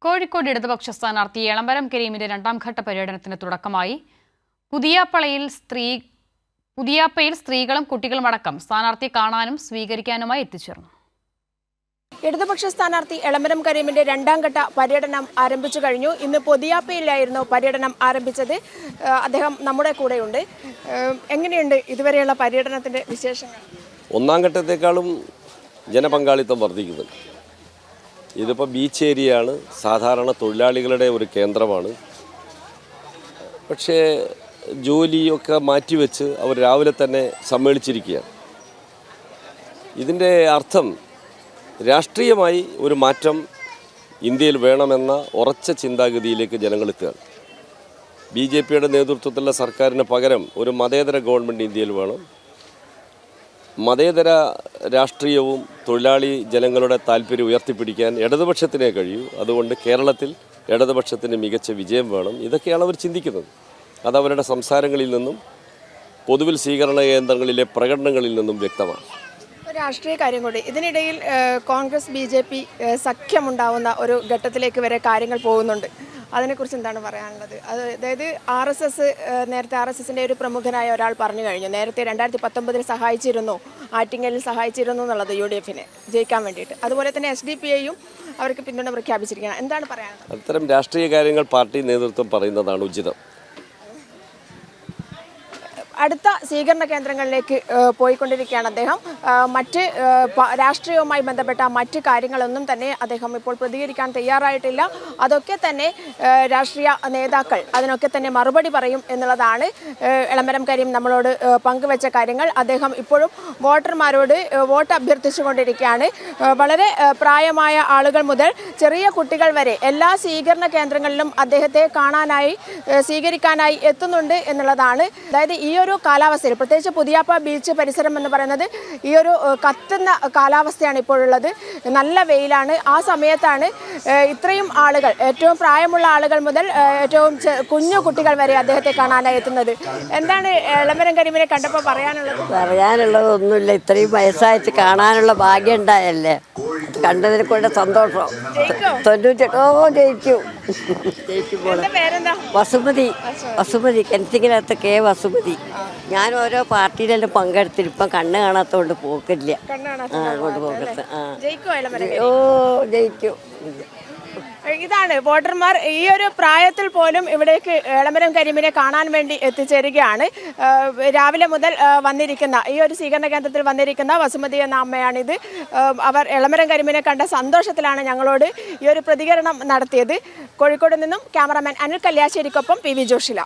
കോഴിക്കോട് ഇടതുപക്ഷ സ്ഥാനാർത്ഥി എളമരം കരീമിന്റെ രണ്ടാം ഘട്ട പര്യടനത്തിന് തുടക്കമായി. പുതിയാപ്പയിൽ സ്ത്രീകളും കുട്ടികളുമടക്കം സ്ഥാനാർത്ഥിയെ കാണാനും സ്വീകരിക്കാനുമായി എത്തിച്ചേർന്നു. ഇടതുപക്ഷ സ്ഥാനാർത്ഥി എളമരം കരീമിന്റെ രണ്ടാം ഘട്ട പര്യടനം ആരംഭിച്ചു കഴിഞ്ഞു. ഇന്ന് പുതിയാപ്പയിലായിരുന്നു പര്യടനം ആരംഭിച്ചത്. അദ്ദേഹം നമ്മുടെ കൂടെയുണ്ട്. എങ്ങനെയുണ്ട് ഇതുവരെയുള്ള പര്യടനത്തിന്റെ വിശേഷങ്ങൾ? ഒന്നാം ഘട്ടത്തെക്കാളും ജനപങ്കാളിത്തം വർദ്ധിക്കുന്നുണ്ട്. ഇതിപ്പോൾ ബീച്ച് ഏരിയയാണ്, സാധാരണ തൊഴിലാളികളുടെ ഒരു കേന്ദ്രമാണ്. പക്ഷേ ജോലിയൊക്കെ മാറ്റിവെച്ച് അവർ രാവിലെ തന്നെ സമ്മേളിച്ചിരിക്കുകയാണ്. ഇതിൻ്റെ അർത്ഥം രാഷ്ട്രീയമായി ഒരു മാറ്റം ഇന്ത്യയിൽ വേണമെന്ന ഉറച്ച ചിന്താഗതിയിലേക്ക് ജനങ്ങളെത്തുകയാണ്. BJPയുടെ നേതൃത്വത്തിലുള്ള സർക്കാരിന് പകരം ഒരു മതേതര ഗവൺമെൻറ് ഇന്ത്യയിൽ വേണം. മതേതര രാഷ്ട്രീയവും തൊഴിലാളി ജനങ്ങളുടെ താല്പര്യം ഉയർത്തിപ്പിടിക്കാൻ ഇടതുപക്ഷത്തിനേ കഴിയൂ. അതുകൊണ്ട് കേരളത്തിൽ ഇടതുപക്ഷത്തിന് മികച്ച വിജയം വേണം. ഇതൊക്കെയാണ് അവർ ചിന്തിക്കുന്നത്. അതവരുടെ സംസാരങ്ങളിൽ നിന്നും പൊതുവിൽ സ്വീകരണ കേന്ദ്രങ്ങളിലെ പ്രകടനങ്ങളിൽ നിന്നും വ്യക്തമാണ്. രാഷ്ട്രീയ കാര്യം കൂടി, ഇതിനിടയിൽ കോൺഗ്രസ് BJP സഖ്യമുണ്ടാവുന്ന ഒരു ഘട്ടത്തിലേക്ക് വരെ കാര്യങ്ങൾ പോകുന്നുണ്ട്. അതിനെക്കുറിച്ച് എന്താണ് പറയാനുള്ളത്? അതായത് നേരത്തെ RSSന്റെ ഒരു പ്രമുഖനായ ഒരാൾ പറഞ്ഞു കഴിഞ്ഞു, നേരത്തെ 2019 സഹായിച്ചിരുന്നു, ആറ്റിങ്ങലിൽ സഹായിച്ചിരുന്നു എന്നുള്ളത് UDFനെ ജയിക്കാൻ വേണ്ടിയിട്ട്. അതുപോലെ തന്നെ SDPIയും അവർക്ക് പിന്തുണ പ്രഖ്യാപിച്ചിരിക്കുകയാണ്. എന്താണ് പറയാനുള്ളത്? അത്തരം രാഷ്ട്രീയ കാര്യങ്ങൾ പാർട്ടി നേതൃത്വം പറയുന്നതാണ് ഉചിതം. അടുത്ത സ്വീകരണ കേന്ദ്രങ്ങളിലേക്ക് പോയിക്കൊണ്ടിരിക്കുകയാണ് അദ്ദേഹം. മറ്റ് രാഷ്ട്രീയവുമായി ബന്ധപ്പെട്ട മറ്റ് കാര്യങ്ങളൊന്നും തന്നെ അദ്ദേഹം ഇപ്പോൾ പ്രതികരിക്കാൻ തയ്യാറായിട്ടില്ല. അതൊക്കെ തന്നെ രാഷ്ട്രീയ നേതാക്കൾ അതിനൊക്കെ തന്നെ മറുപടി പറയും എന്നുള്ളതാണ് എളമരം കരീം നമ്മളോട് പങ്കുവെച്ച കാര്യങ്ങൾ. അദ്ദേഹം ഇപ്പോഴും വോട്ടർമാരോട് വോട്ട് അഭ്യർത്ഥിച്ചുകൊണ്ടിരിക്കുകയാണ്. വളരെ പ്രായമായ ആളുകൾ മുതൽ ചെറിയ കുട്ടികൾ വരെ എല്ലാ സ്വീകരണ കേന്ദ്രങ്ങളിലും അദ്ദേഹത്തെ സ്വീകരിക്കാനായി എത്തുന്നുണ്ട് എന്നുള്ളതാണ്. അതായത് ഈ ഒരു കാലാവസ്ഥയിൽ, പ്രത്യേകിച്ച് പുതിയാപ്പ ബീച്ച് പരിസരം എന്ന് പറയുന്നത് ഈ ഒരു കത്തുന്ന കാലാവസ്ഥയാണ് ഇപ്പോഴുള്ളത്. നല്ല വെയിലാണ്. ആ സമയത്താണ് ഇത്രയും ആളുകൾ, ഏറ്റവും പ്രായമുള്ള ആളുകൾ മുതൽ ഏറ്റവും കുഞ്ഞു കുട്ടികൾ വരെ അദ്ദേഹത്തെ കാണാനായി എത്തുന്നത്. എന്താണ് എളമരം കരീമിനെ കണ്ടപ്പോൾ പറയാനുള്ളതൊന്നുമില്ല. ഇത്രയും വയസ്സായിട്ട് കാണാനുള്ള ഭാഗ്യം ഉണ്ടായല്ലേ, കണ്ടതിനെ കൊണ്ട് സന്തോഷം. ജയിക്കും. വസുമതി കിണറ്റിനകത്ത് വസുമതി. ഞാൻ ഓരോ പാർട്ടിയിലെല്ലാം പങ്കെടുത്തിട്ട് ഇപ്പം കണ്ണ് കാണാത്തോണ്ട് പോക്കില്ല. ജയിക്കും. ഇതാണ് വോട്ടർമാർ ഈ ഒരു പ്രായത്തിൽ പോലും ഇവിടേക്ക് എളമരം കരീമിനെ കാണാൻ വേണ്ടി എത്തിച്ചേരുകയാണ്. രാവിലെ മുതൽ വന്നിരിക്കുന്ന ഈ ഒരു സ്വീകരണ കേന്ദ്രത്തിൽ വന്നിരിക്കുന്ന വസുമതി എന്ന അമ്മയാണിത്. അവർ എളമരം കരീമിനെ കണ്ട സന്തോഷത്തിലാണ് ഞങ്ങളോട് ഈ ഒരു പ്രതികരണം നടത്തിയത്. കോഴിക്കോട് നിന്നും ക്യാമറാമാൻ അനിൽ കല്യാശ്ശേരിക്കൊപ്പം PV ജോഷില.